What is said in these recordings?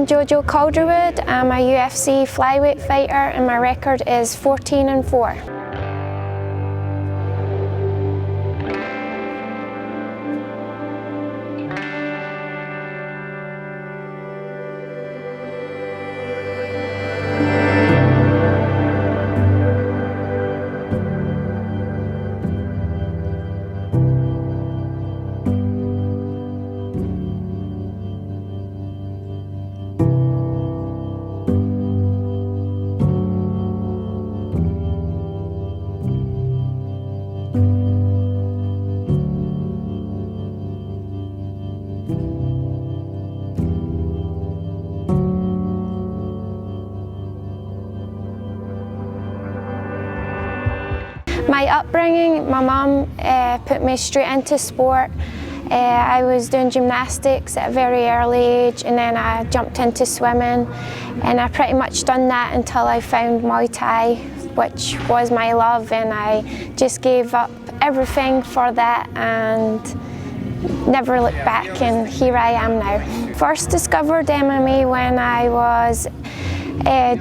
I'm JoJo Calderwood. I'm a UFC flyweight fighter and my record is 14-4. My upbringing, my mum put me straight into sport. I was doing gymnastics at a very early age, and then I jumped into swimming, and I pretty much done that until I found Muay Thai, which was my love, and I just gave up everything for that and never looked back, and here I am now. First discovered MMA when I was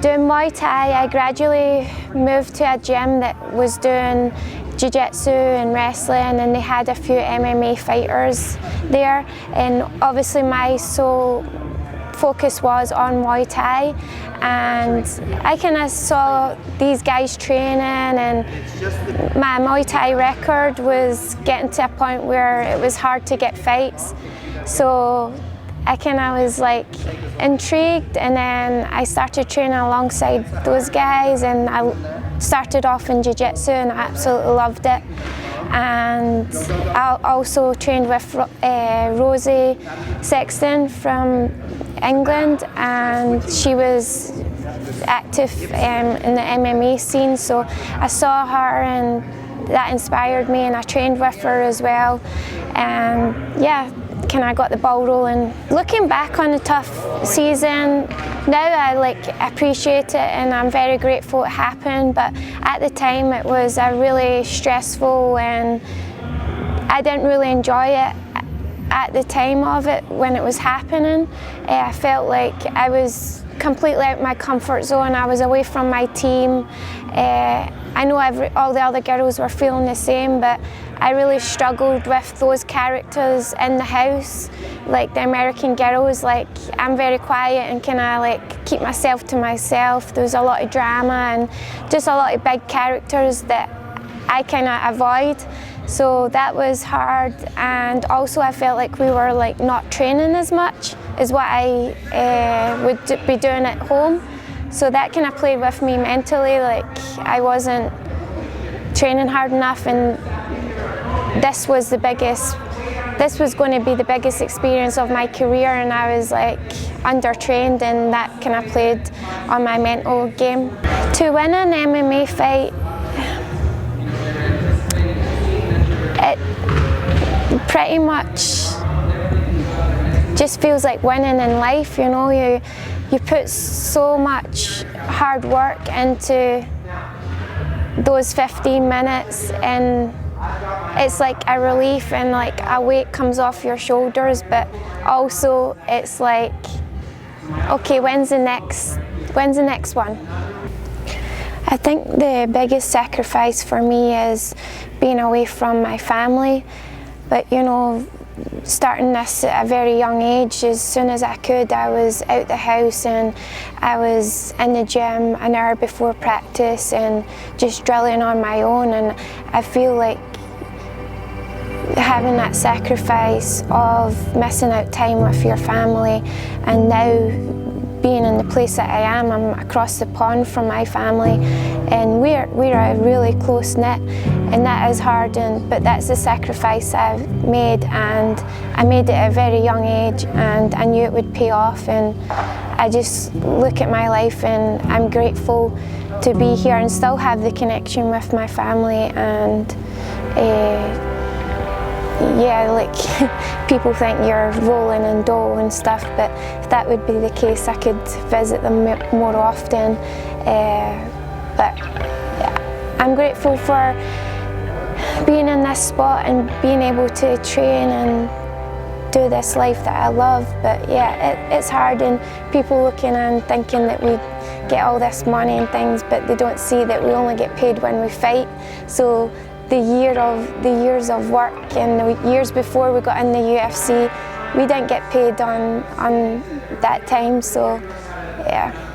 doing Muay Thai. I gradually moved to a gym that was doing jiu-jitsu and wrestling, and they had a few MMA fighters there, and obviously my sole focus was on Muay Thai, and I kind of saw these guys training, and my Muay Thai record was getting to a point where it was hard to get fights, so I kind of was like intrigued, and then I started training alongside those guys, and I started off in jiu-jitsu and I absolutely loved it. And I also trained with Rosie Sexton from England, and she was active in the MMA scene, so I saw her and that inspired me, and I trained with her as well, and yeah, I got the ball rolling. Looking back on a tough season, now I appreciate it and I'm very grateful it happened, but at the time it was a really stressful, and I didn't really enjoy it at the time of it when it was happening. I felt like I was completely out of my comfort zone. I was away from my team. I know all the other girls were feeling the same, but I really struggled with those characters in the house, like the American girls. Like, I'm very quiet and kind of keep myself to myself. There was a lot of drama and just a lot of big characters that I kind of avoid. So that was hard, and also I felt like we were not training as much as what I would be doing at home. So that kind of played with me mentally, I wasn't training hard enough, and this was going to be the biggest experience of my career, and I was undertrained, and that kind of played on my mental game. To win an MMA fight, it pretty much just feels like winning in life, you know. You put so much hard work into those 15 minutes, and it's like a relief, and a weight comes off your shoulders, but also it's okay, when's the next one? I think the biggest sacrifice for me is being away from my family, but you know, starting this at a very young age. As soon as I could, I was out the house and I was in the gym an hour before practice and just drilling on my own, and I feel like having that sacrifice of missing out time with your family, and now being in the place that I am, I'm across the pond from my family, and we're a really close knit, and that is hard, but that's the sacrifice I've made, and I made it at a very young age, and I knew it would pay off, and I just look at my life and I'm grateful to be here and still have the connection with my family, and yeah, people think you're rolling in dough and stuff, but if that would be the case, I could visit them more often. But I'm grateful for being in this spot and being able to train and do this life that I love. But yeah, it's hard, and people looking and thinking that we get all this money and things, but they don't see that we only get paid when we fight. So the years of work and the years before we got in the UFC, we didn't get paid on that time. So yeah.